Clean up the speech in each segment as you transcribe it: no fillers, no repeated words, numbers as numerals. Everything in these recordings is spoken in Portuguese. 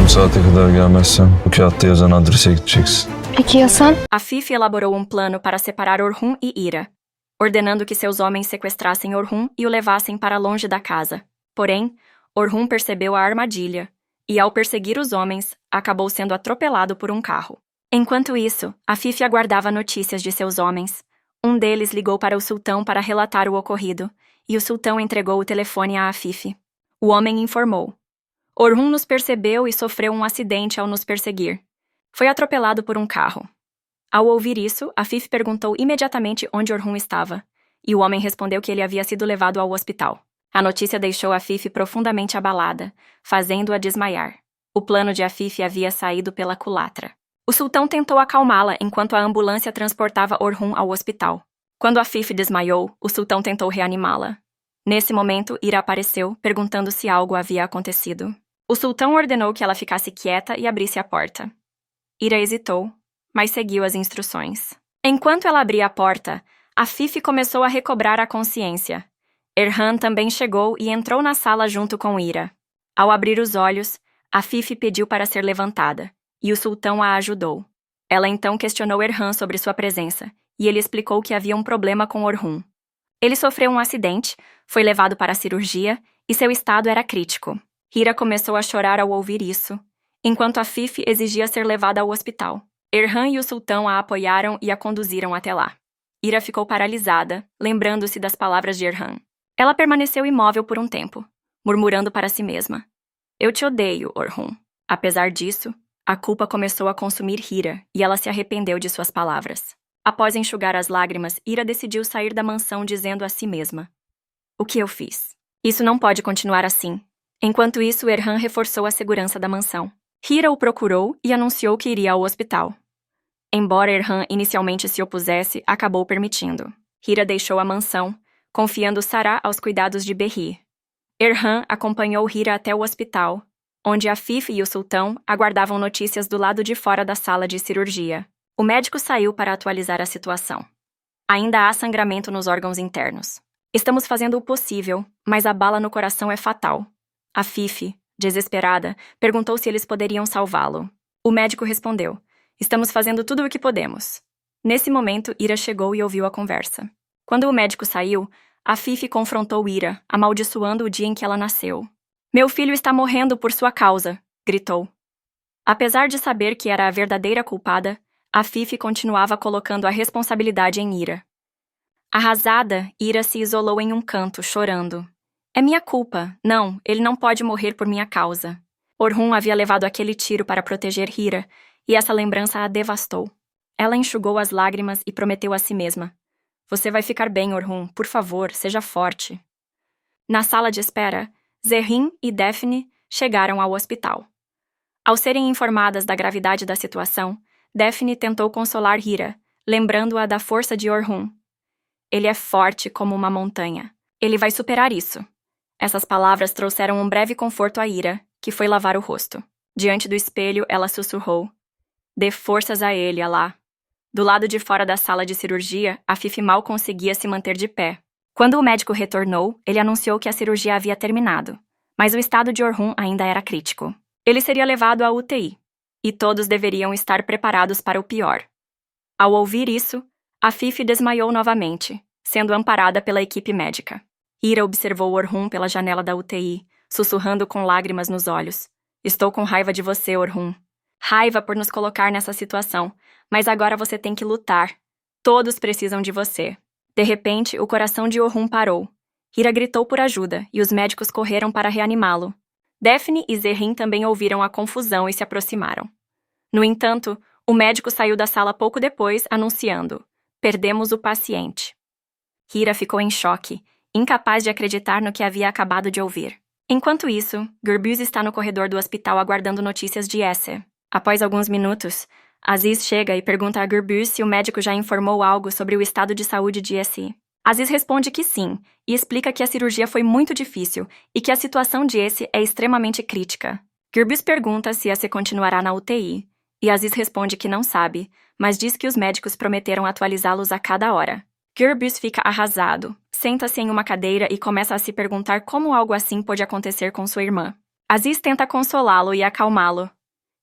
Bu saate kadar gelmezsem bu kağıtta yazan adrese gideceksin. Peki ya sen? Afif elaborou plano para separar Orhun e Ira, ordenando que seus homens sequestrassem Orhun e o levassem para longe da casa. Porém, Orhun percebeu a armadilha e, ao perseguir os homens, acabou sendo atropelado por carro. Enquanto isso, Afif aguardava notícias de seus homens. Um deles ligou para o sultão para relatar o ocorrido, e o sultão entregou o telefone a Afif. O homem informou: Orhun nos percebeu e sofreu acidente ao nos perseguir. Foi atropelado por carro. Ao ouvir isso, Afif perguntou imediatamente onde Orhun estava, e o homem respondeu que ele havia sido levado ao hospital. A notícia deixou Afif profundamente abalada, fazendo-a desmaiar. O plano de Afif havia saído pela culatra. O sultão tentou acalmá-la enquanto a ambulância transportava Orhun ao hospital. Quando Afif desmaiou, o sultão tentou reanimá-la. Nesse momento, Ira apareceu, perguntando se algo havia acontecido. O sultão ordenou que ela ficasse quieta e abrisse a porta. Ira hesitou, mas seguiu as instruções. Enquanto ela abria a porta, Afif começou a recobrar a consciência. Erhan também chegou e entrou na sala junto com Ira. Ao abrir os olhos, Afif pediu para ser levantada, e o sultão a ajudou. Ela então questionou Erhan sobre sua presença, e ele explicou que havia um problema com Orhun. Ele sofreu acidente, foi levado para a cirurgia, e seu estado era crítico. Ira começou a chorar ao ouvir isso, enquanto Afif exigia ser levada ao hospital. Erhan e o sultão a apoiaram e a conduziram até lá. Ira ficou paralisada, lembrando-se das palavras de Erhan. Ela permaneceu imóvel por um tempo, murmurando para si mesma: Eu te odeio, Orhun. Apesar disso, a culpa começou a consumir Ira e ela se arrependeu de suas palavras. Após enxugar as lágrimas, Ira decidiu sair da mansão dizendo a si mesma: O que eu fiz? Isso não pode continuar assim. Enquanto isso, Erhan reforçou a segurança da mansão. Ira o procurou e anunciou que iria ao hospital. Embora Erhan inicialmente se opusesse, acabou permitindo. Ira deixou a mansão, confiando Sarah aos cuidados de Berri. Erhan acompanhou Ira até o hospital, onde Afif e o sultão aguardavam notícias do lado de fora da sala de cirurgia. O médico saiu para atualizar a situação. Ainda há sangramento nos órgãos internos. Estamos fazendo o possível, mas a bala no coração é fatal. Afif, desesperada, perguntou se eles poderiam salvá-lo. O médico respondeu: Estamos fazendo tudo o que podemos. Nesse momento, Ira chegou e ouviu a conversa. Quando o médico saiu, Afif confrontou Ira, amaldiçoando o dia em que ela nasceu. Meu filho está morrendo por sua causa, gritou. Apesar de saber que era a verdadeira culpada, Afif continuava colocando a responsabilidade em Ira. Arrasada, Ira se isolou em um canto, chorando. É minha culpa. Não, ele não pode morrer por minha causa. Orhun havia levado aquele tiro para proteger Ira, e essa lembrança a devastou. Ela enxugou as lágrimas e prometeu a si mesma: Você vai ficar bem, Orhun. Por favor, seja forte. Na sala de espera, Zerrin e Daphne chegaram ao hospital. Ao serem informadas da gravidade da situação, Daphne tentou consolar Ira, lembrando-a da força de Orhun. Ele é forte como uma montanha. Ele vai superar isso. Essas palavras trouxeram um breve conforto a Ira, que foi lavar o rosto. Diante do espelho, ela sussurrou: Dê forças a ele, Alá. Do lado de fora da sala de cirurgia, Afif mal conseguia se manter de pé. Quando o médico retornou, ele anunciou que a cirurgia havia terminado, mas o estado de Orhun ainda era crítico. Ele seria levado à UTI, e todos deveriam estar preparados para o pior. Ao ouvir isso, Afif desmaiou novamente, sendo amparada pela equipe médica. Ira observou Orhun pela janela da UTI, sussurrando com lágrimas nos olhos: Estou com raiva de você, Orhun. Raiva por nos colocar nessa situação, mas agora você tem que lutar. Todos precisam de você. De repente, o coração de Orhun parou. Ira gritou por ajuda, e os médicos correram para reanimá-lo. Daphne e Zerrin também ouviram a confusão e se aproximaram. No entanto, o médico saiu da sala pouco depois, anunciando: Perdemos o paciente. Ira ficou em choque, incapaz de acreditar no que havia acabado de ouvir. Enquanto isso, Gürbüz está no corredor do hospital aguardando notícias de Esse. Após alguns minutos, Aziz chega e pergunta a Gürbüz se o médico já informou algo sobre o estado de saúde de Esse. Aziz responde que sim, e explica que a cirurgia foi muito difícil e que a situação de Esse é extremamente crítica. Gürbüz pergunta se Esse continuará na UTI, e Aziz responde que não sabe, mas diz que os médicos prometeram atualizá-los a cada hora. Gürbüz fica arrasado, senta-se em uma cadeira e começa a se perguntar como algo assim pode acontecer com sua irmã. Aziz tenta consolá-lo e acalmá-lo,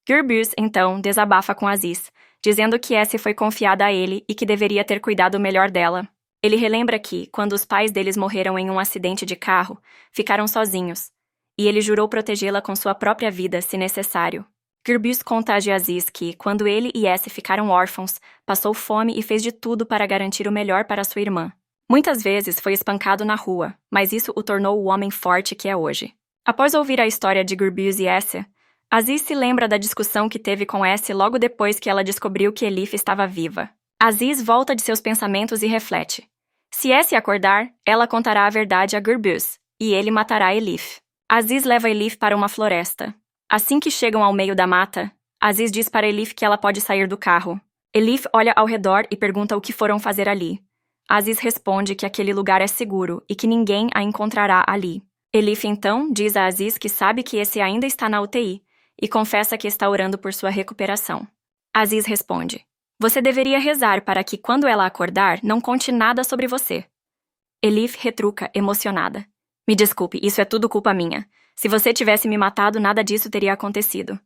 Gürbüz, então, desabafa com Aziz, dizendo que Essie foi confiada a ele e que deveria ter cuidado melhor dela. Ele relembra que, quando os pais deles morreram em um acidente de carro, ficaram sozinhos, e ele jurou protegê-la com sua própria vida, se necessário. Gürbüz conta a Aziz que, quando ele e Essie ficaram órfãos, passou fome e fez de tudo para garantir o melhor para sua irmã. Muitas vezes foi espancado na rua, mas isso o tornou o homem forte que é hoje. Após ouvir a história de Gürbüz e Essie, Aziz se lembra da discussão que teve com Essie logo depois que ela descobriu que Elif estava viva. Aziz volta de seus pensamentos e reflete. Se Essie acordar, ela contará a verdade a Gürbüz, e ele matará Elif. Aziz leva Elif para uma floresta. Assim que chegam ao meio da mata, Aziz diz para Elif que ela pode sair do carro. Elif olha ao redor e pergunta o que foram fazer ali. Aziz responde que aquele lugar é seguro e que ninguém a encontrará ali. Elif então diz a Aziz que sabe que esse ainda está na UTI e confessa que está orando por sua recuperação. Aziz responde: "Você deveria rezar para que, quando ela acordar, não conte nada sobre você." Elif retruca, emocionada: "Me desculpe, isso é tudo culpa minha. Se você tivesse me matado, nada disso teria acontecido.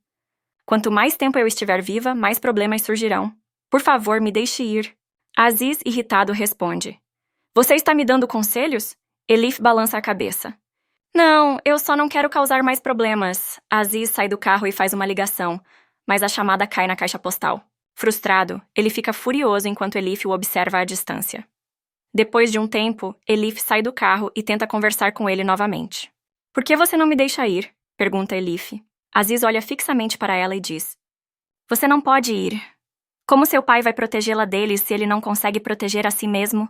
Quanto mais tempo eu estiver viva, mais problemas surgirão. Por favor, me deixe ir." Aziz, irritado, responde: "Você está me dando conselhos?" Elif balança a cabeça. "Não, eu só não quero causar mais problemas." Aziz sai do carro e faz uma ligação, mas a chamada cai na caixa postal. Frustrado, ele fica furioso enquanto Elif o observa à distância. Depois de um tempo, Elif sai do carro e tenta conversar com ele novamente. "Por que você não me deixa ir?" pergunta Elif. Aziz olha fixamente para ela e diz: "Você não pode ir. Como seu pai vai protegê-la dele se ele não consegue proteger a si mesmo?"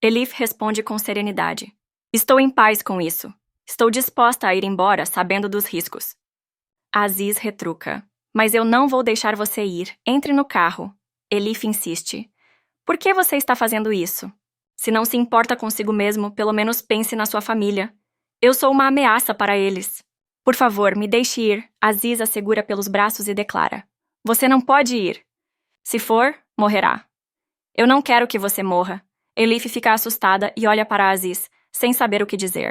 Elif responde com serenidade: "Estou em paz com isso. Estou disposta a ir embora sabendo dos riscos." Aziz retruca: "Mas eu não vou deixar você ir. Entre no carro." Elif insiste: "Por que você está fazendo isso? Se não se importa consigo mesmo, pelo menos pense na sua família. Eu sou uma ameaça para eles. Por favor, me deixe ir." Aziz a segura pelos braços e declara: "Você não pode ir. Se for, morrerá." "Eu não quero que você morra." Elif fica assustada e olha para Aziz, sem saber o que dizer.